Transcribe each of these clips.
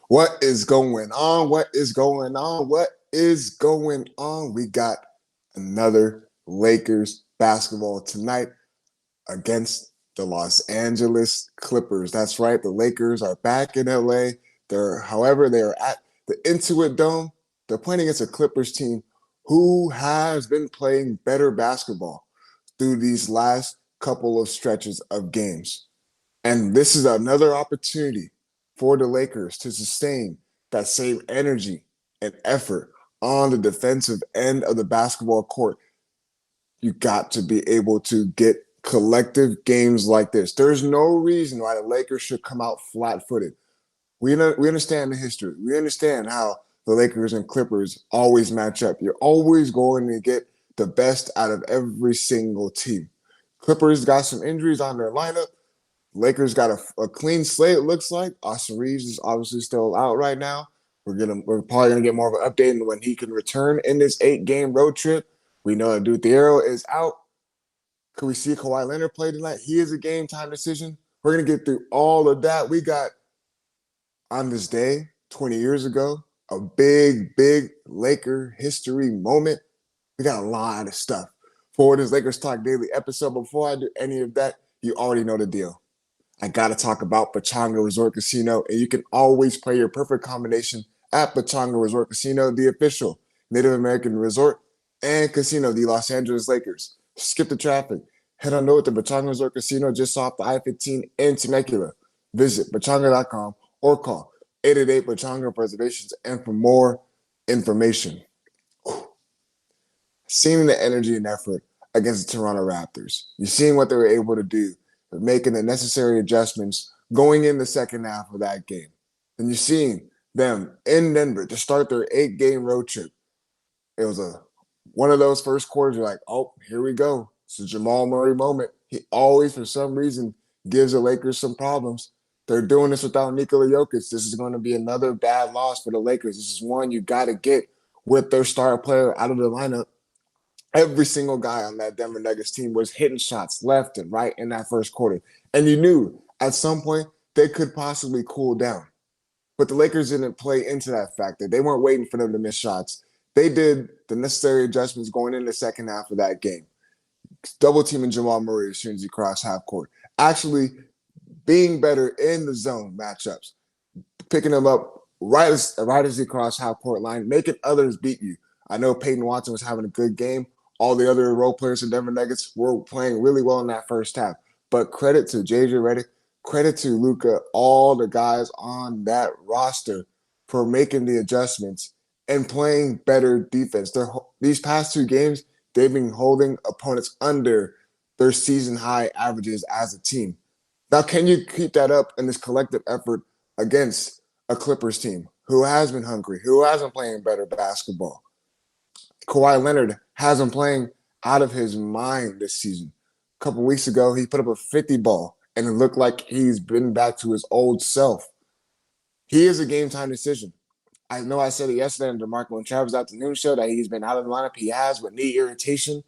What is going on? What is going on? What is going on? We got another Lakers basketball tonight against the Los Angeles Clippers. That's right. The Lakers are back in LA. However, they are at the Intuit Dome. They're playing against a Clippers team who has been playing better basketball through these last couple of stretches of games. And this is another opportunity for the Lakers to sustain that same energy and effort on the defensive end of the basketball court. You got to be able to get collective games like this. There's no reason why the Lakers should come out flat-footed. We understand the history. We understand how the Lakers and Clippers always match up. You're always going to get the best out of every single team. Clippers got some injuries on their lineup. Lakers got a clean slate, it looks like. Austin Reeves is obviously still out right now. We're probably gonna get more of an update when he can return in this 8-game road trip. We know that Deondre is out. Could we see Kawhi Leonard play tonight? He is a game time decision. We're gonna get through all of that. We got on this day 20 years ago a big Laker history moment. We got a lot of stuff for this Lakers Talk Daily episode. Before I do any of that, you already know the deal. I got to talk about Pechanga Resort Casino, and you can always play your perfect combination at Pechanga Resort Casino, the official Native American resort and casino of the Los Angeles Lakers. Skip the traffic. Head on over to Pechanga Resort Casino just off the I-15 in Temecula. Visit pechanga.com or call 888-PECHANGA for reservations and for more information. Seeing the energy and effort against the Toronto Raptors. You're seeing what they were able to do, making the necessary adjustments going in the second half of that game. And you're seeing them in Denver to start their 8-game road trip. It was one of those first quarters, you're like, oh, here we go. It's a Jamal Murray moment. He always, for some reason, gives the Lakers some problems. They're doing this without Nikola Jokic. This is going to be another bad loss for the Lakers. This is one you got to get with their star player out of the lineup. Every single guy on that Denver Nuggets team was hitting shots left and right in that first quarter. And you knew at some point they could possibly cool down. But the Lakers didn't play into that factor. They weren't waiting for them to miss shots. They did the necessary adjustments going in the second half of that game. Double teaming Jamal Murray as soon as he crossed half court. Actually being better in the zone matchups. Picking them up right as he crossed half court line, making others beat you. I know Peyton Watson was having a good game. All the other role players in Denver Nuggets were playing really well in that first half. But credit to JJ Redick, credit to Luka, all the guys on that roster for making the adjustments and playing better defense. These past 2 games, they've been holding opponents under their season high averages as a team. Now, can you keep that up in this collective effort against a Clippers team who has been hungry, who hasn't playing better basketball? Kawhi Leonard has him playing out of his mind this season. A couple weeks ago, he put up a 50 ball, and it looked like he's been back to his old self. He is a game-time decision. I know I said it yesterday on DeMarco and Travis afternoon show that he's been out of the lineup. He has with knee irritation,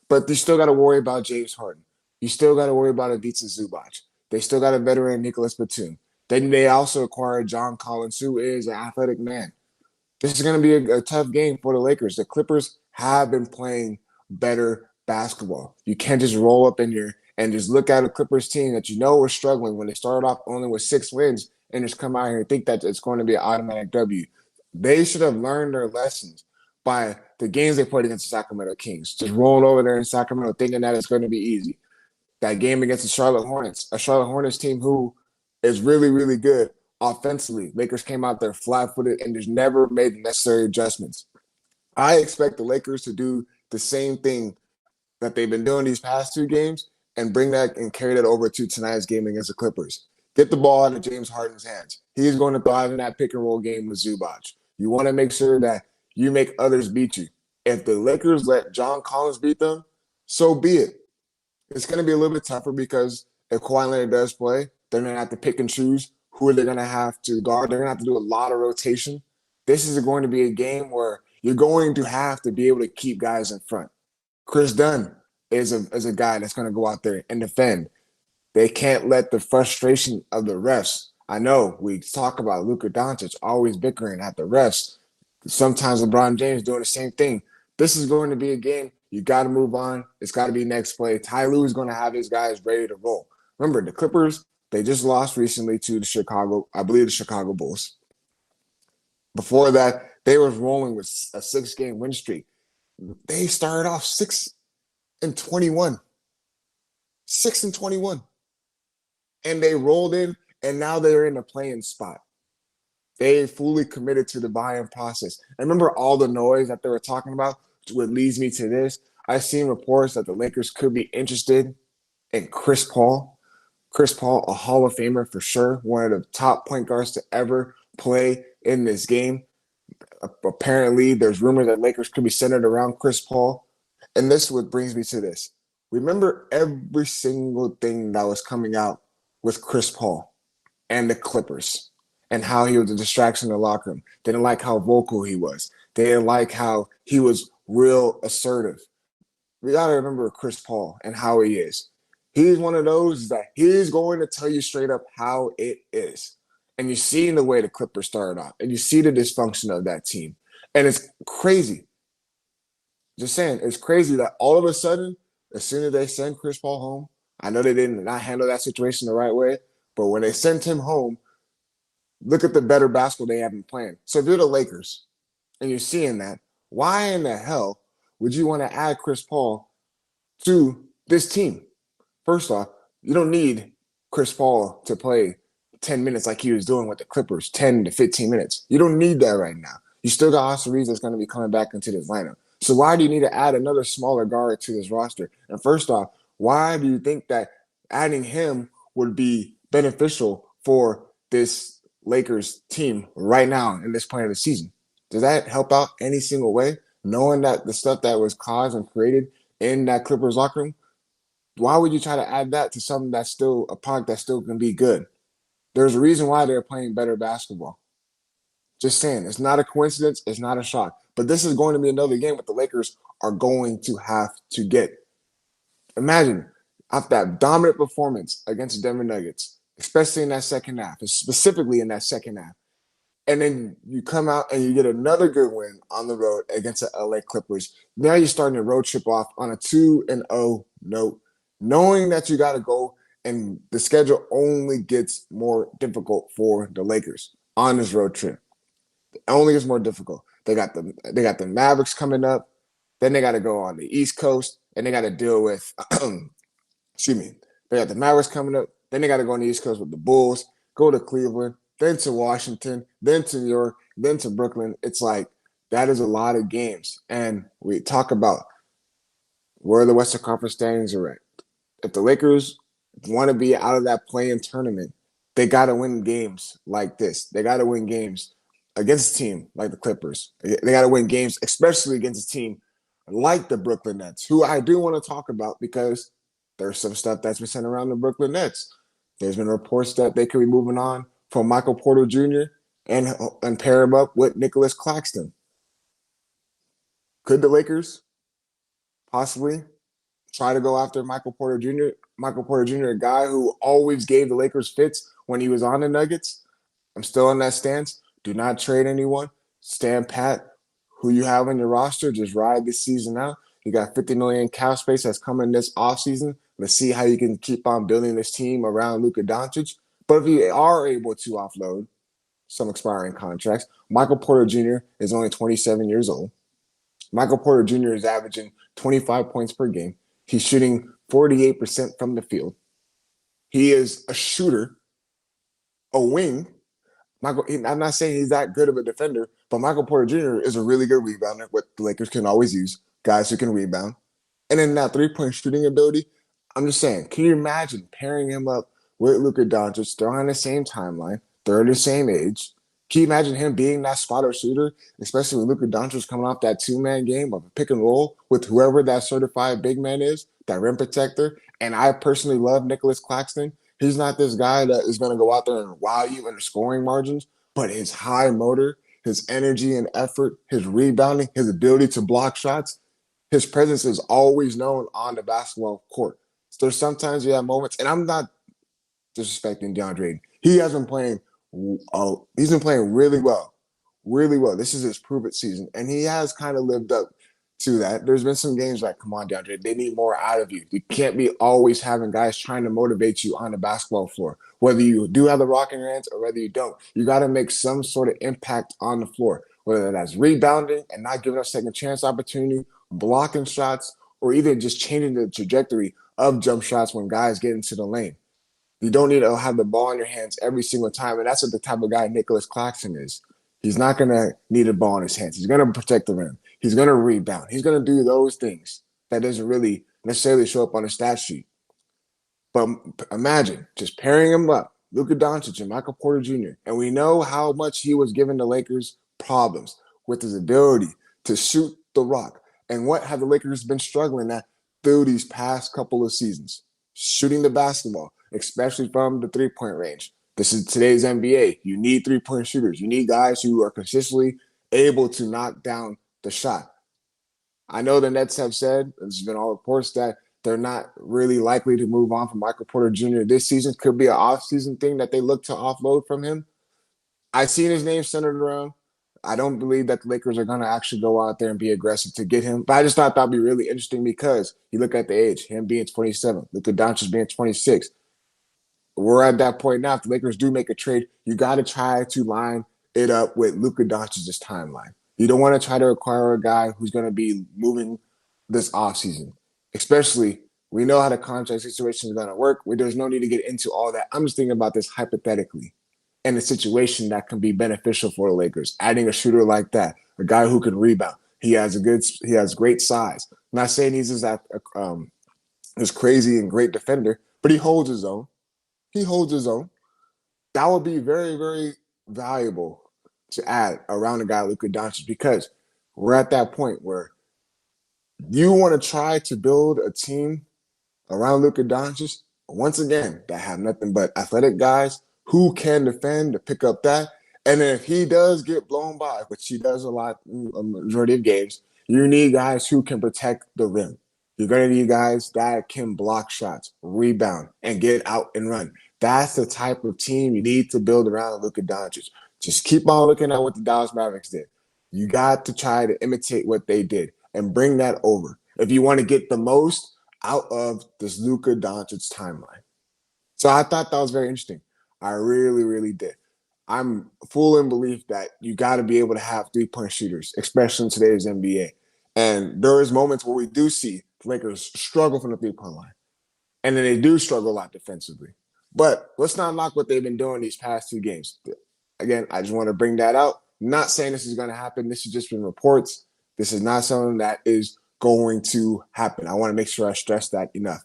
but you still got to worry about James Harden. You still got to worry about Ivica Zubac. They still got a veteran, Nicholas Batum. Then they also acquired John Collins, who is an athletic man. This is going to be a tough game for the Lakers. The Clippers have been playing better basketball. You can't just roll up in here and just look at a Clippers team that you know was struggling when they started off only with 6 wins and just come out here and think that it's going to be an automatic W. They should have learned their lessons by the games they played against the Sacramento Kings. Just rolling over there in Sacramento thinking that it's going to be easy. That game against the Charlotte Hornets, a Charlotte Hornets team who is really, really good offensively. Lakers came out there flat-footed and just never made the necessary adjustments. I expect the Lakers to do the same thing that they've been doing these past 2 games and bring that and carry that over to tonight's game against the Clippers. Get the ball out of James Harden's hands. He's going to thrive in that pick-and-roll game with Zubac. You want to make sure that you make others beat you. If the Lakers let John Collins beat them, so be it. It's going to be a little bit tougher because if Kawhi Leonard does play, they're going to have to pick and choose who are they going to have to guard. They're going to have to do a lot of rotation. This is going to be a game where you're going to have to be able to keep guys in front. Chris Dunn is a guy that's going to go out there and defend. They can't let the frustration of the refs. I know we talk about Luka Doncic always bickering at the refs. Sometimes LeBron James doing the same thing. This is going to be a game. You got to move on. It's got to be next play. Ty Lue is going to have his guys ready to roll. Remember, the Clippers, they just lost recently to the Chicago Bulls. Before that, they was rolling with a 6-game win streak. They started off 6-21. 6-21. And they rolled in, and now they're in a playing spot. They fully committed to the buy-in process. And remember all the noise that they were talking about, what leads me to this. I've seen reports that the Lakers could be interested in Chris Paul. Chris Paul, a Hall of Famer for sure, one of the top point guards to ever play in this game. Apparently, there's rumors that Lakers could be centered around Chris Paul. And this is what brings me to this. Remember every single thing that was coming out with Chris Paul and the Clippers and how he was a distraction in the locker room. They didn't like how vocal he was. They didn't like how he was real assertive. We got to remember Chris Paul and how he is. He's one of those that he's going to tell you straight up how it is. And you see in the way the Clippers started off, and you see the dysfunction of that team. And it's crazy. Just saying, it's crazy that all of a sudden, as soon as they send Chris Paul home, I know they did not handle that situation the right way, but when they sent him home, look at the better basketball they have been playing. So if you're the Lakers and you're seeing that, why in the hell would you want to add Chris Paul to this team? First off, you don't need Chris Paul to play 10 minutes like he was doing with the Clippers, 10 to 15 minutes. You don't need that right now. You still got Austin Reeves that's going to be coming back into this lineup. So why do you need to add another smaller guard to this roster? And first off, why do you think that adding him would be beneficial for this Lakers team right now in this point of the season? Does that help out any single way? Knowing that the stuff that was caused and created in that Clippers locker room, why would you try to add that to something that's still a product that still can be good? There's a reason why they're playing better basketball. Just saying, it's not a coincidence. It's not a shock. But this is going to be another game that the Lakers are going to have to get. Imagine after that dominant performance against the Denver Nuggets, especially in that second half, specifically in that second half. And then you come out and you get another good win on the road against the LA Clippers. Now you're starting to road trip off on a 2-0 note, knowing that you got to go and the schedule only gets more difficult for the Lakers on this road trip. It only gets more difficult. They got the Mavericks coming up. Then they got to go on the East Coast and they got to deal with excuse me. They got the Mavericks coming up. Then they got to go on the East Coast with the Bulls, go to Cleveland, then to Washington, then to New York, then to Brooklyn. It's like that is a lot of games. And we talk about where the Western Conference standings are at. If the Lakers want to be out of that play-in tournament, they got to win games like this. They got to win games against a team like the Clippers. They got to win games, especially against a team like the Brooklyn Nets, who I do want to talk about because there's some stuff that's been sent around the Brooklyn Nets. There's been reports that they could be moving on from Michael Porter Jr. and pair him up with Nicholas Claxton. Could the Lakers possibly try to go after Michael Porter Jr.? Michael Porter Jr., a guy who always gave the Lakers fits when he was on the Nuggets. I'm still on that stance. Do not trade anyone. Stand pat. Who you have on your roster, just ride this season out. You got $50 million cap space that's coming this offseason. Let's see how you can keep on building this team around Luka Doncic. But if you are able to offload some expiring contracts, Michael Porter Jr. is only 27 years old. Michael Porter Jr. is averaging 25 points per game. He's shooting 48% from the field. He is a shooter, a wing. I'm not saying he's that good of a defender, but Michael Porter Jr. is a really good rebounder, what the Lakers can always use, guys who can rebound. And then that three-point shooting ability, I'm just saying, can you imagine pairing him up with Luka Doncic? They're on the same timeline. They're the same age. Can you imagine him being that spotter shooter, especially when Luka Doncic coming off that two-man game of a pick and roll with whoever that certified big man is? that rim protector. And I personally love Nicholas Claxton. He's not this guy that is going to go out there and wow you in the scoring margins, but his high motor, his energy and effort, his rebounding, his ability to block shots, his presence is always known on the basketball court. So there's sometimes you have moments, and I'm not disrespecting Deondre. He's been playing really well, really well. This is his prove it season, and he has kind of lived up to that. There's been some games like, come on, Deondre, they need more out of you. You can't be always having guys trying to motivate you on the basketball floor. Whether you do have the rock in your hands or whether you don't, you got to make some sort of impact on the floor. Whether that's rebounding and not giving up second chance opportunity, blocking shots, or even just changing the trajectory of jump shots when guys get into the lane. You don't need to have the ball in your hands every single time. And that's what the type of guy Nicholas Claxton is. He's not going to need a ball in his hands. He's going to protect the rim. He's going to rebound. He's going to do those things that doesn't really necessarily show up on the stat sheet. But imagine just pairing him up, Luka Doncic and Michael Porter Jr., and we know how much he was giving the Lakers problems with his ability to shoot the rock. And what have the Lakers been struggling at through these past couple of seasons? Shooting the basketball, especially from the three-point range. This is today's NBA. You need three-point shooters. You need guys who are consistently able to knock down the shot. I know the Nets have said, there's been all reports that they're not really likely to move on from Michael Porter Jr. this season. Could be an off-season thing that they look to offload from him. I've seen his name centered around. I don't believe that the Lakers are going to actually go out there and be aggressive to get him. But I just thought that would be really interesting because you look at the age, him being 27, Luka Doncic being 26. We're at that point now. If the Lakers do make a trade, you got to try to line it up with Luka Doncic's timeline. You don't want to try to acquire a guy who's going to be moving this offseason. Especially, we know how the contract situation is going to work. There's no need to get into all that. I'm just thinking about this hypothetically in a situation that can be beneficial for the Lakers. Adding a shooter like that, a guy who can rebound. He has great size. I'm not saying he's this crazy and great defender, but he holds his own. He holds his own. That would be very, very valuable to add around a guy like Luka Doncic because we're at that point where you want to try to build a team around Luka Doncic, once again, that have nothing but athletic guys who can defend to pick up that. And then if he does get blown by, which he does a lot, a majority of games, you need guys who can protect the rim. You're going to need guys that can block shots, rebound, and get out and run. That's the type of team you need to build around Luka Doncic. Just keep on looking at what the Dallas Mavericks did. You got to try to imitate what they did and bring that over if you want to get the most out of this Luka Doncic timeline. So I thought that was very interesting. I really, really did. I'm full in belief that you got to be able to have three-point shooters, especially in today's NBA. And there is moments where we do see the Lakers struggle from the three-point line. And then they do struggle a lot defensively. But let's not knock what they've been doing these past two games. Again, I just want to bring that out. Not saying this is going to happen. This has just been reports. This is not something that is going to happen. I want to make sure I stress that enough.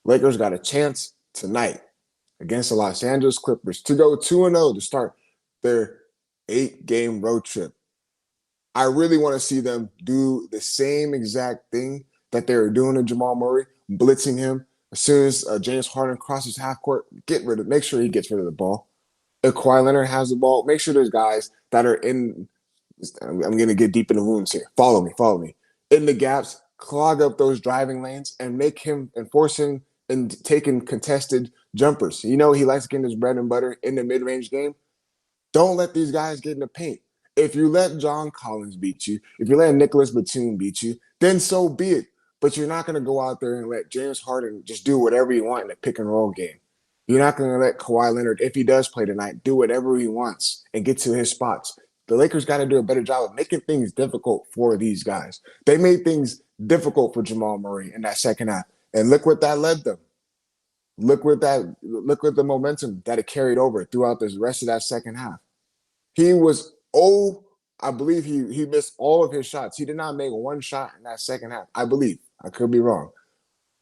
Lakers got a chance tonight against the Los Angeles Clippers to go 2-0 to start their 8-game road trip. I really want to see them do the same exact thing that they were doing to Jamal Murray, blitzing him. As soon as James Harden crosses half court, make sure he gets rid of the ball. If Kawhi Leonard has the ball, make sure there's guys that are in. I'm going to get deep in the wounds here. Follow me. In the gaps, clog up those driving lanes and make him and force him and taking contested jumpers. You know he likes getting his bread and butter in the mid-range game. Don't let these guys get in the paint. If you let John Collins beat you, if you let Nicholas Batum beat you, then so be it. But you're not going to go out there and let James Harden just do whatever you want in a pick-and-roll game. You're not going to let Kawhi Leonard, if he does play tonight, do whatever he wants and get to his spots. The Lakers got to do a better job of making things difficult for these guys. They made things difficult for Jamal Murray in that second half. And look what that led them. Look with the momentum that it carried over throughout the rest of that second half. I believe he missed all of his shots. He did not make one shot in that second half. I believe. I could be wrong.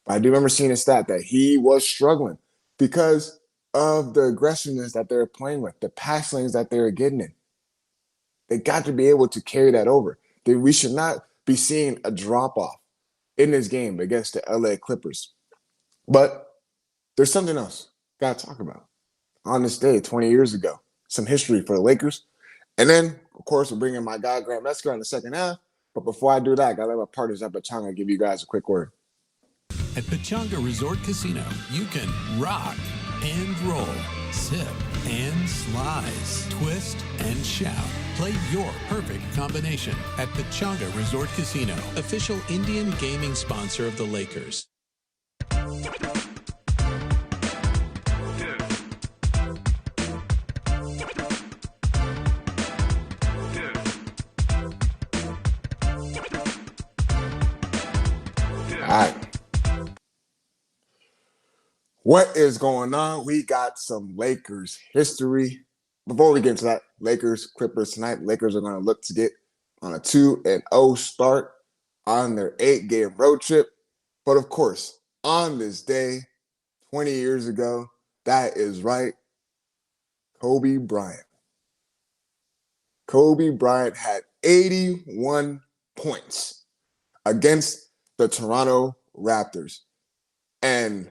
But I do remember seeing a stat that he was struggling because of the aggressiveness that they're playing with, the pass lanes that they're getting in. They got to be able to carry that over. We should not be seeing a drop-off in this game against the LA Clippers. But there's something else got to talk about. On this day, 20 years ago, some history for the Lakers. And then, of course, we're bringing my guy, Grant Metzger, in the second half. But before I do that, I got to let my partners at Pachanga give you guys a quick word. At Pachanga Resort Casino, you can rock and roll, sip and slice, twist and shout. Play your perfect combination at Pachanga Resort Casino, official Indian gaming sponsor of the Lakers. All right. What is going on? We got some Lakers history. Before we get into that, Lakers, Clippers tonight. Lakers are going to look to get on a 2-0 start on their 8-game road trip. But of course, on this day, 20 years ago, that is right, Kobe Bryant. Kobe Bryant had 81 points against the Toronto Raptors. And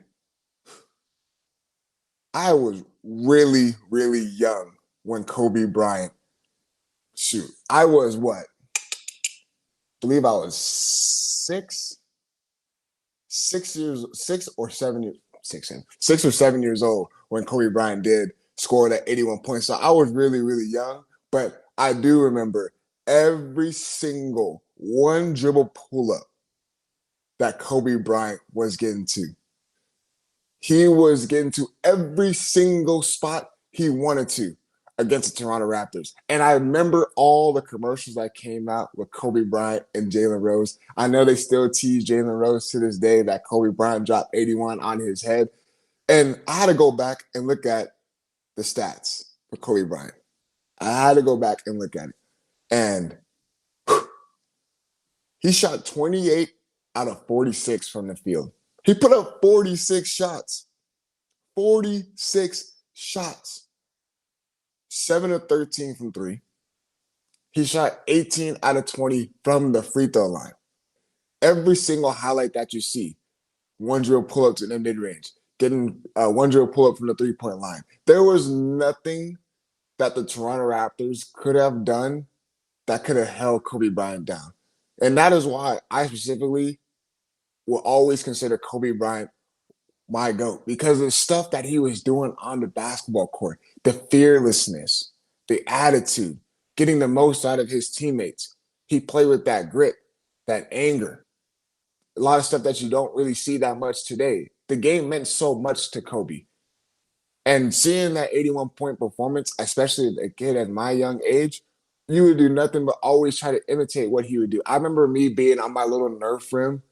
I was really, really young when Kobe Bryant, I was what? I believe I was six or seven years old when Kobe Bryant did score that 81 points. So I was really, really young, but I do remember every single one dribble pull-up that Kobe Bryant was getting to. He was getting to every single spot he wanted to against the Toronto Raptors. And I remember all the commercials that came out with Kobe Bryant and Jalen Rose. I know they still tease Jalen Rose to this day that Kobe Bryant dropped 81 on his head. And I had to go back and look at the stats for Kobe Bryant. I had to go back and look at it. And he shot 28 out of 46 from the field. He put up 46 shots. 46 shots. 7 of 13 from 3. He shot 18 out of 20 from the free throw line. Every single highlight that you see, one drill pull-ups in the mid-range, getting one drill pull-up from the three-point line. There was nothing that the Toronto Raptors could have done that could have held Kobe Bryant down. And that is why I specifically will always consider Kobe Bryant my GOAT, because of the stuff that he was doing on the basketball court, the fearlessness, the attitude, getting the most out of his teammates. He played with that grit, that anger, a lot of stuff that you don't really see that much today. The game meant so much to Kobe. And seeing that 81-point performance, especially a kid at my young age, you would do nothing but always try to imitate what he would do. I remember me being on my little Nerf rim,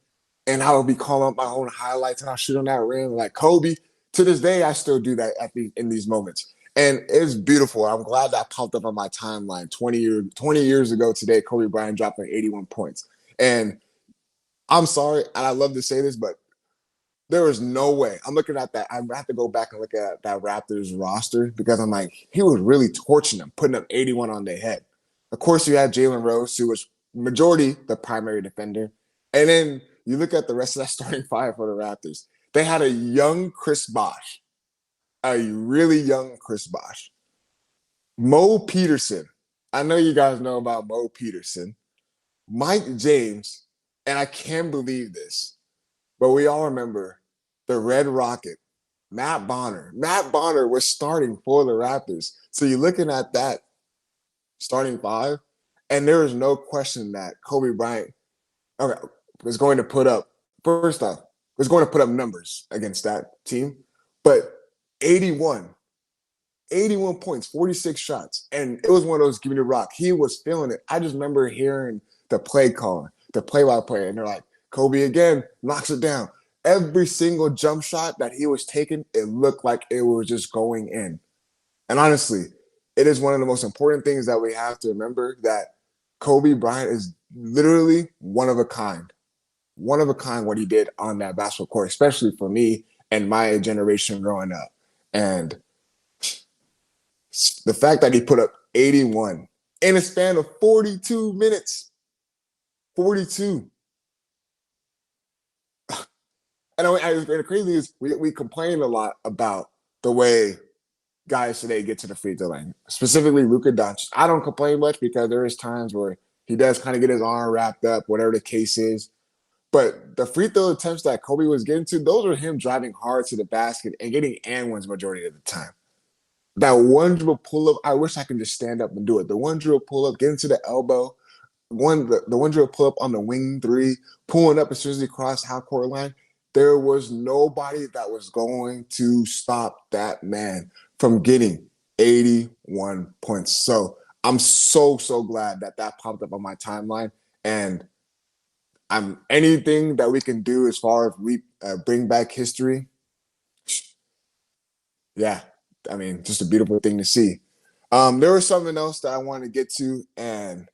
and I would be calling up my own highlights, and I'll shoot on that rim like Kobe. To this day, I still do that in these moments. And it's beautiful. I'm glad that popped up on my timeline 20 years ago today. Kobe Bryant dropped like 81 points. And I'm sorry, and I love to say this, but there was no way. I'm looking at that. I have to go back and look at that Raptors roster because I'm like, he was really torching them, putting up 81 on their head. Of course, you had Jalen Rose, who was majority the primary defender. And then you look at the rest of that starting five for the Raptors. They had a young Chris Bosh, a really young Chris Bosh. Mo Peterson. I know you guys know about Mo Peterson. Mike James, and I can't believe this, but we all remember the Red Rocket, Matt Bonner. Matt Bonner was starting for the Raptors. So you're looking at that starting five, and there is no question that Kobe Bryant was going to put up, first off, was going to put up numbers against that team. But 81 points, 46 shots. And it was one of those give me the rock. He was feeling it. I just remember hearing the play calling, the play-by-play, and they're like, Kobe again knocks it down. Every single jump shot that he was taking, it looked like it was just going in. And honestly, it is one of the most important things that we have to remember, that Kobe Bryant is literally one of a kind. One of a kind what he did on that basketball court, especially for me and my generation growing up. And the fact that he put up 81 in a span of 42 minutes. 42. And the crazy is we complain a lot about the way guys today get to the free throw line, specifically Luka Doncic. I don't complain much because there is times where he does kind of get his arm wrapped up, whatever the case is. But the free throw attempts that Kobe was getting to, those were him driving hard to the basket and getting and ones majority of the time. That one dribble pull up, I wish I could just stand up and do it. The one dribble pull up, getting to the elbow, the one dribble pull up on the wing three, pulling up as soon as he crossed half court line. There was nobody that was going to stop that man from getting 81 points. So I'm so glad that popped up on my timeline. And I'm anything that we can do as far as we bring back history. Yeah, I mean, just a beautiful thing to see. There was something else that I wanted to get to, and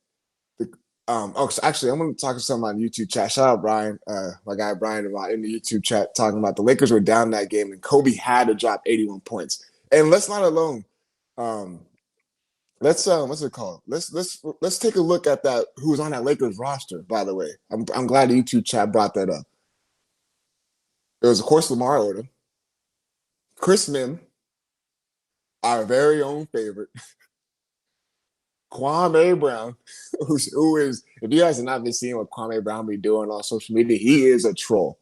so actually, I'm going to talk to someone on YouTube chat. Shout out Brian, my guy Brian, about in the YouTube chat talking about the Lakers were down that game, and Kobe had to drop 81 points. And let's not alone. Let's what's it called? Let's take a look at that. Who was on that Lakers roster? By the way, I'm glad the YouTube chat brought that up. It was of course Lamar Odom, Chris Mim, our very own favorite, Kwame Brown, who is, if you guys have not been seeing what Kwame Brown be doing on social media, he is a troll.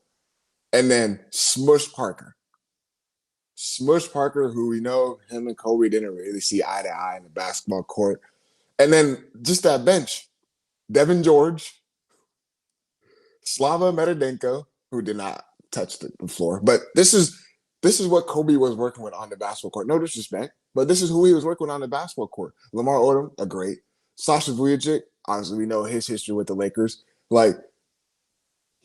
And then Smush Parker. Smush Parker, who we know him and Kobe didn't really see eye to eye in the basketball court. And then just that bench, Devin George, Slava Metadenko, who did not touch the floor. But this is what Kobe was working with on the basketball court. No disrespect, but this is who he was working with on the basketball court. Lamar Odom, a great. Sasha Vujacic, obviously we know his history with the Lakers. Like,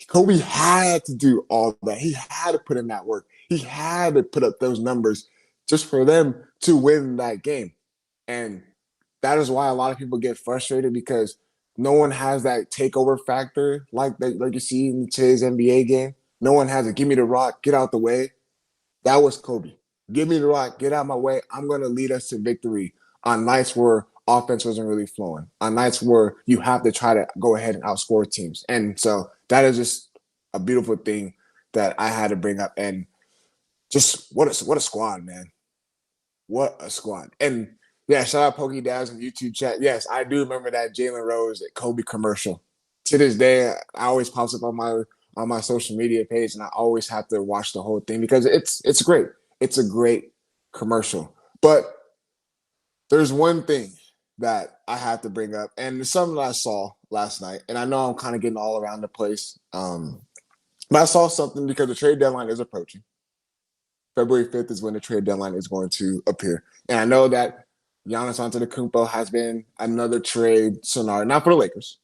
Kobe had to do all that. He had to put in that work. He had to put up those numbers just for them to win that game. And that is why a lot of people get frustrated, because no one has that takeover factor like you see in today's NBA game. No one has it. Give me the rock, get out the way. That was Kobe. Give me the rock, get out my way. I'm going to lead us to victory on nights where offense wasn't really flowing, on nights where you have to try to go ahead and outscore teams. And so that is just a beautiful thing that I had to bring up. And just what a squad, man. What a squad. And yeah, shout out Pokey Dabs in YouTube chat. Yes, I do remember that Jalen Rose Kobe commercial. To this day, I always pops up on my social media page, and I always have to watch the whole thing because it's great. It's a great commercial. But there's one thing that I have to bring up, and it's something that I saw last night, and I know I'm kind of getting all around the place. But I saw something because the trade deadline is approaching. February 5th is when the trade deadline is going to appear. And I know that Giannis Antetokounmpo has been another trade scenario, not for the Lakers,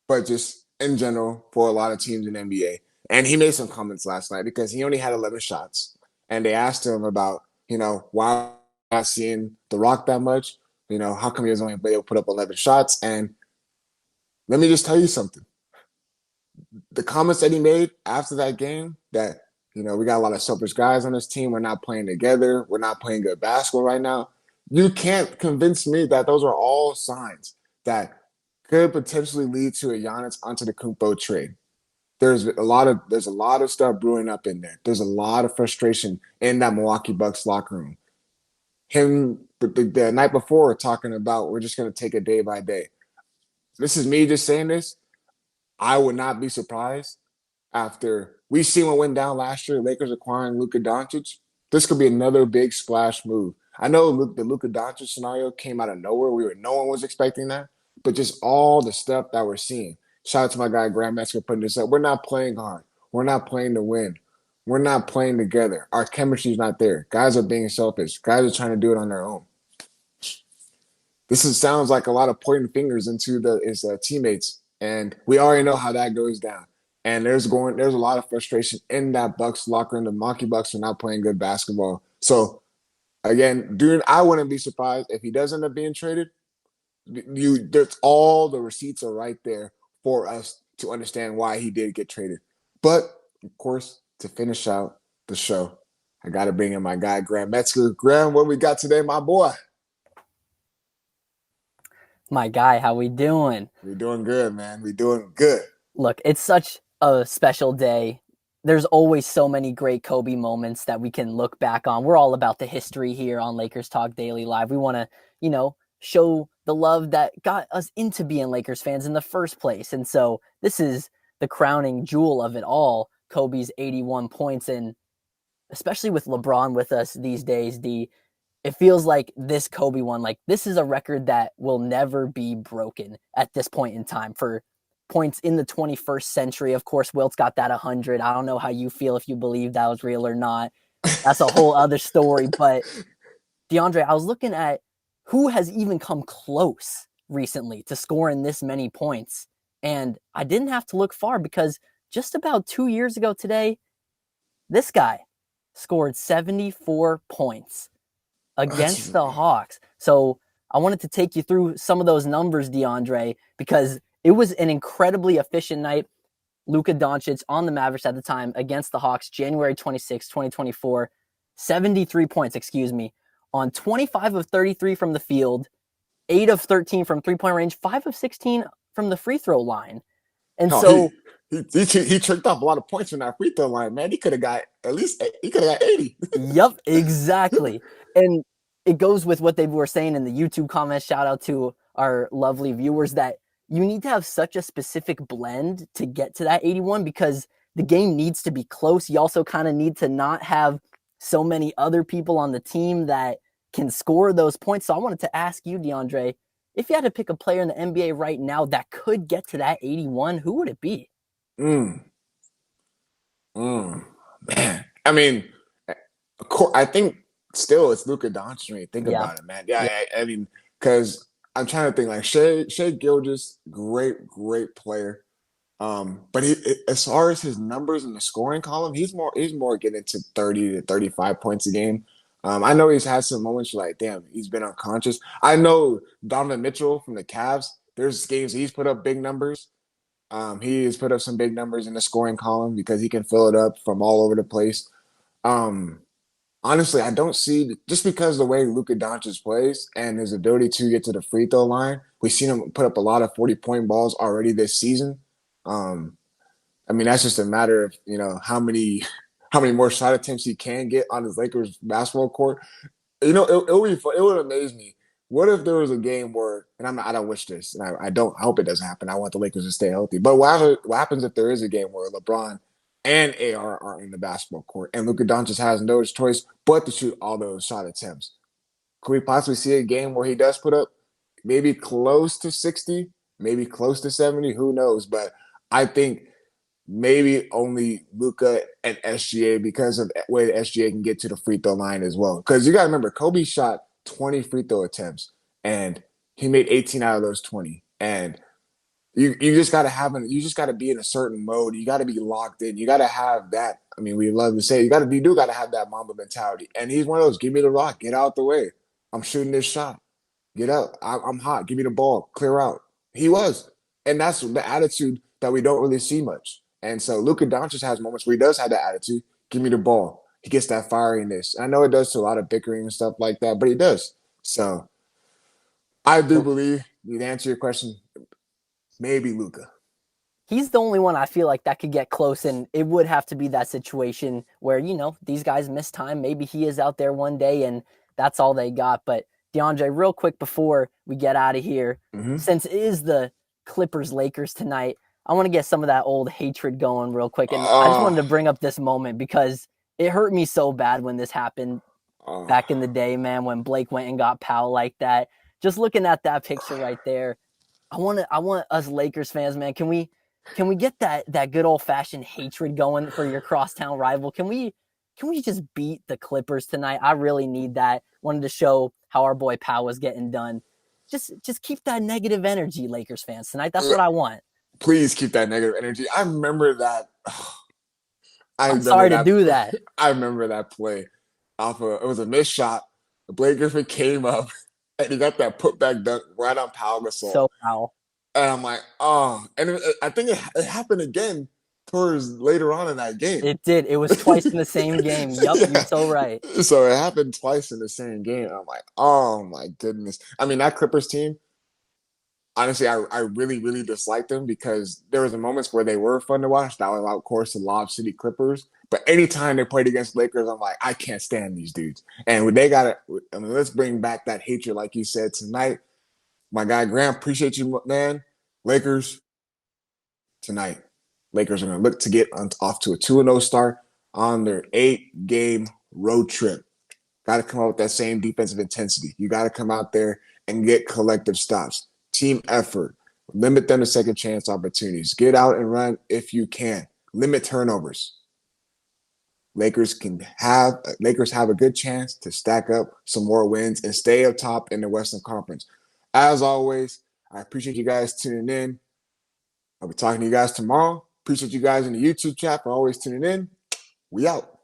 but just in general for a lot of teams in the NBA. And he made some comments last night because he only had 11 shots. And they asked him about, why not seeing The Rock that much? How come he was only able to put up 11 shots? And let me just tell you something. The comments that he made after that game, that we got a lot of selfish guys on this team. We're not playing together. We're not playing good basketball right now. You can't convince me that those are all signs that could potentially lead to a Giannis Antetokounmpo trade. There's a lot of stuff brewing up in there. There's a lot of frustration in that Milwaukee Bucks locker room. Him the night before talking about we're just going to take it day by day. This is me just saying this. I would not be surprised after we seen what went down last year, Lakers acquiring Luka Doncic. This could be another big splash move. I know the Luka Doncic scenario came out of nowhere. No one was expecting that, but just all the stuff that we're seeing. Shout out to my guy Graham Metzger putting this up. We're not playing hard. We're not playing to win. We're not playing together. Our chemistry's not there. Guys are being selfish. Guys are trying to do it on their own. Sounds like a lot of pointing fingers into his teammates, and we already know how that goes down. And there's a lot of frustration in that Bucks locker room. The Milwaukee Bucks are not playing good basketball. So again, I wouldn't be surprised if he does end up being traded. There's all the receipts are right there for us to understand why he did get traded. But of course, to finish out the show, I got to bring in my guy Graham Metzger. Graham, what we got today, my boy? My guy, how we doing? We're doing good, man. We're doing good. Look, it's such a special day there's always so many great Kobe moments that we can look back on. We're all about the history here on Lakers Talk Daily Live. We want to, show the love that got us into being Lakers fans in the first place. And so this is the crowning jewel of it all, Kobe's 81 points. And especially with LeBron with us these days, it feels like this Kobe one, like this is a record that will never be broken at this point in time for points in the 21st century. Of course, Wilt's got that 100. I don't know how you feel, if you believe that was real or not. That's a whole other story. But Deondre, I was looking at who has even come close recently to scoring this many points. And I didn't have to look far because just about 2 years ago today, this guy scored 74 points against the Hawks. So I wanted to take you through some of those numbers, Deondre, because it was an incredibly efficient night. Luka Doncic on the Mavericks at the time against the Hawks, January 26, 2024, 73 points, on 25 of 33 from the field, 8 of 13 from three-point range, 5 of 16 from the free throw line. And he tricked off a lot of points from that free throw line, man. He could have got 80. Yep, exactly. And it goes with what they were saying in the YouTube comments. Shout out to our lovely viewers that you need to have such a specific blend to get to that 81 because the game needs to be close. You also kind of need to not have so many other people on the team that can score those points. So I wanted to ask you, Deondre, if you had to pick a player in the NBA right now that could get to that 81, who would it be? Man. I mean, of course, I think still it's Luka Doncic when you think about it, man. Yeah. I mean, because I'm trying to think like Shai Gilgeous, great player. But as far as his numbers in the scoring column, he's more getting to 30 to 35 points a game. I know he's had some moments like, damn, he's been unconscious. I know Donovan Mitchell from the Cavs, there's games he's put up big numbers. He has put up some big numbers in the scoring column because he can fill it up from all over the place. Honestly, I don't see, just because the way Luka Doncic plays and his ability to get to the free throw line, we've seen him put up a lot of 40-point balls already this season. I mean, that's just a matter of, how many more shot attempts he can get on his Lakers basketball court. It would be fun. It would amaze me. What if there was a game where, and I don't wish this, and I hope it doesn't happen. I want the Lakers to stay healthy. But what happens if there is a game where LeBron and AR are in the basketball court and Luka Doncic has no choice but to shoot all those shot attempts? Could we possibly see a game where he does put up maybe close to 60, maybe close to 70? Who knows? But I think maybe only Luka and SGA because of the way the SGA can get to the free throw line as well. Because you got to remember, Kobe shot 20 free throw attempts and he made 18 out of those 20. And you just got to be in a certain mode. You got to be locked in. You got to have that. I mean, we love to say you do got to have that Mamba mentality. And he's one of those, give me the rock, get out the way. I'm shooting this shot. Get up. I'm hot. Give me the ball. Clear out. He was. And that's the attitude that we don't really see much. And so Luka Doncic has moments where he does have that attitude. Give me the ball. He gets that fieriness. I know it does to a lot of bickering and stuff like that, but he does. So I do believe, to answer your question, maybe Luka. He's the only one I feel like that could get close, and it would have to be that situation where, these guys miss time. Maybe he is out there one day, and that's all they got. But DeAndre, real quick before we get out of here, since it is the Clippers-Lakers tonight, I want to get some of that old hatred going real quick. And I just wanted to bring up this moment because it hurt me so bad when this happened back in the day, man, when Blake went and got Powell like that. Just looking at that picture right there, I want us Lakers fans, man, can we get that good old-fashioned hatred going for your crosstown rival? Can we just beat the Clippers tonight? I really need that. Wanted to show how our boy Powell was getting done. Just keep that negative energy, Lakers fans, tonight. That's what I want. Please keep that negative energy. I remember that. I'm sorry to do that. I remember that play. It was a missed shot. Blake Griffin came up and he got that putback dunk right on Powell Gasol. So Powell. And I'm like, and I think it happened again towards later on in that game. It did. It was twice in the same game. Yup, You're so right. So it happened twice in the same game. I'm like, oh my goodness. I mean, that Clippers team, honestly, I really, really disliked them because there was moments where they were fun to watch. That was, of course, the Lob City Clippers. But anytime they played against Lakers, I'm like, I can't stand these dudes. And when they got it, I mean, let's bring back that hatred, like you said tonight. My guy Graham, appreciate you, man. Lakers tonight. Lakers are going to look to get off to a 2-0 start on their 8-game road trip. Got to come out with that same defensive intensity. You got to come out there and get collective stops, team effort, limit them to second chance opportunities. Get out and run if you can. Limit turnovers. Lakers have a good chance to stack up some more wins and stay up top in the Western Conference. As always, I appreciate you guys tuning in. I'll be talking to you guys tomorrow. Appreciate you guys in the YouTube chat for always tuning in. We out.